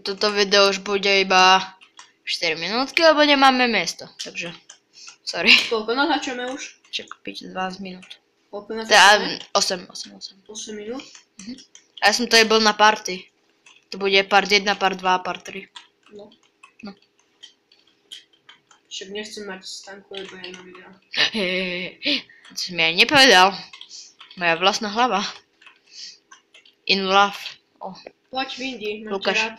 Toto video už bude iba 4 minútky, lebo nemáme miesto, takže sorry. Koľko natáčame už? Čak, 12 minút. Koľko Teda natáčame? 8. 8 minút? A ja som to bol na party. To bude part 1, part 2 a part 3. No. No. Však nechcem mať stanku iba jedno video. To si mi aj nepovedal. Moja vlastná hlava. In love. Oh, Poď, Vindy, mám ťa Lukáš. rád.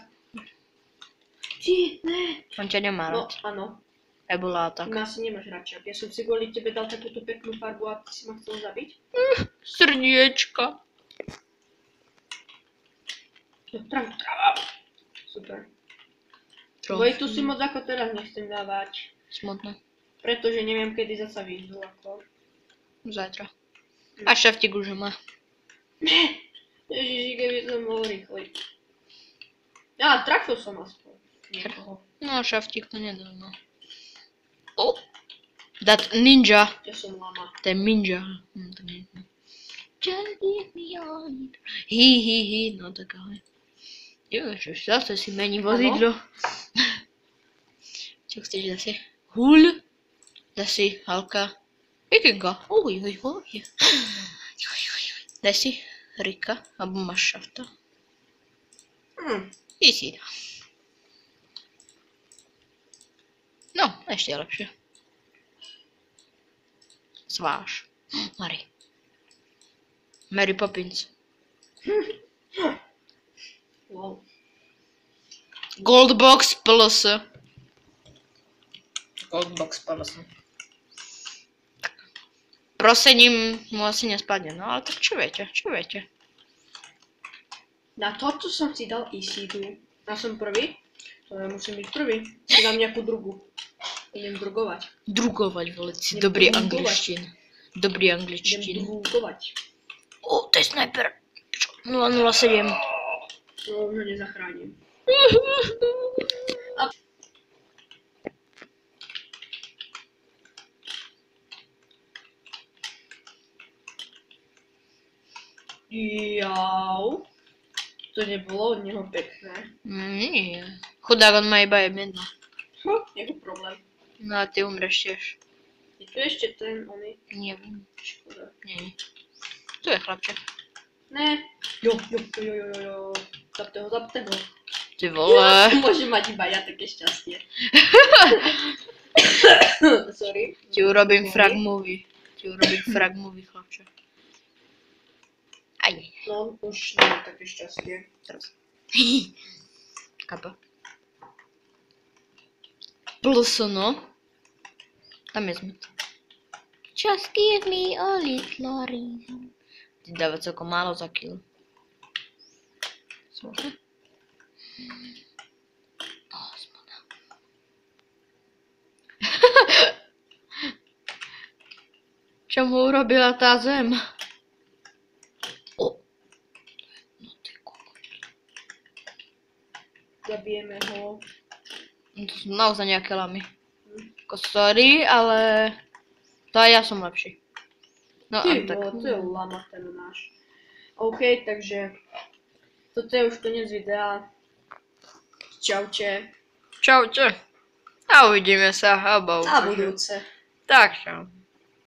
Ty, ne. on ťa nemá No, rád. áno. Ebola tak. Ty ma asi nemáš radšej. Ja som si kvôli tebe dal takúto peknú farbu a ty si ma chcel zabiť? Srdiečka. No, tráva. Super. Dvojitu si moc ako teraz nechcem dávať. Smutné. Pretože neviem, kedy zasa vyjdu ako. Zajtra. A šaftík už má. Ježiši, keby som bol rýchly. Ja, trafil som aspoň. Niekoho. No, šaftík to nedal, no. Oh. That ninja. Ja som lama. To je ninja. To nie je. Just give me all it. Hi. No tak ale. Ježiš, zase si mení vozidlo. Čo chceš zase? Hul? Zase halka. Vikinga. Oj. Daj si Rika, alebo máš šafta. Easy. No, ešte je lepšie. Zváž. Mary Poppins. Wow. Goldbox plus. Goldbox plus. Prosením mu asi nespadne, no ale tak čo viete? Na toto som si dal Isidu. Ja som prvý? To ja musím byť prvý. Si dám nejakú drugu. Idem drugovať. Drugovať, vole, si Idem dobrý drugovať. angličtín. Dobrý Idem angličtín. drugovať. O, to je sniper. 007. No, už ho nezachránim. Jau. To nebolo od neho pekné. Nie. Chudák, on má iba jedno. Jeho problém. No a ty umreš tiež. Je tu ešte ten, oný. Neviem. Škoda. Nie. Tu je chlapček. Ne. Jo. Zapte ho. Ty vole. Môžem mať iba ja také šťastie. Sorry. Ti urobím frag movie, chlapče. Aj. No, už nemám také šťastie. Teraz. Kapa. Plus, no. Tam je sme. Just give me a little reason. Ty dáva celkom málo za kill. Smutné. Smutné. Čo mu urobila tá zem? No ty kokot. Zabijeme ho. No to sú naozaj nejaké lamy. Sorry, ale to aj ja som lepší. No a Ty tak. vole, to je lama ten náš. OK, takže toto je už koniec videa. Čaute. Čaute. A uvidíme sa. Na budúce. Tak čau.